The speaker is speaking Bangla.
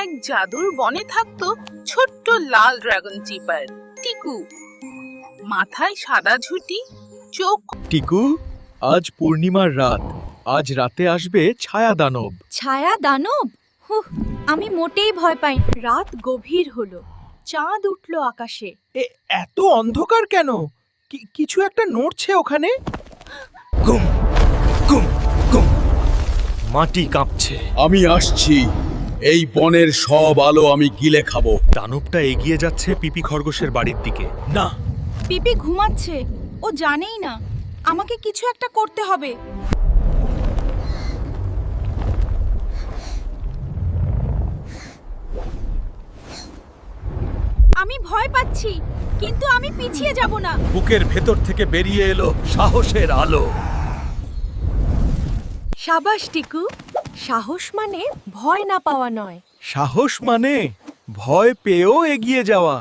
এক জাদুর বনে থাকতো ছোট্ট লাল ড্রাগন চিপার টিকু। মাথায় সাদা ঝুঁটি, চোখ। টিকু, আজ পূর্ণিমার রাত। আজ রাতে আসবে ছায়া দানব। ছায়া দানব? হুহ, আমি মোটেই ভয় পাই। রাত গভীর হলো, চাঁদ উঠল আকাশে। এত অন্ধকার কেন? কিছু একটা নড়ছে ওখানে। মাটি কাঁপছে। আমি আসছি। এই বনের সব আলো আমি গিলে খাবো। দানবটা এগিয়ে যাচ্ছে পিপি খরগোশের বাড়ির দিকে। না, পিপি ঘুমাচ্ছে, ও জানেই না আমাকে কিছু একটা করতে হবে। আমি ভয় পাচ্ছি, কিন্তু আমি পিছিয়ে যাব না। বুকের ভেতর থেকে বেরিয়ে এলো সাহসের আলো। সাবাস টিকু, সাহস মানে ভয় না পাওয়া নয়। সাহস মানে ভয় পেয়েও এগিয়ে যাওয়া।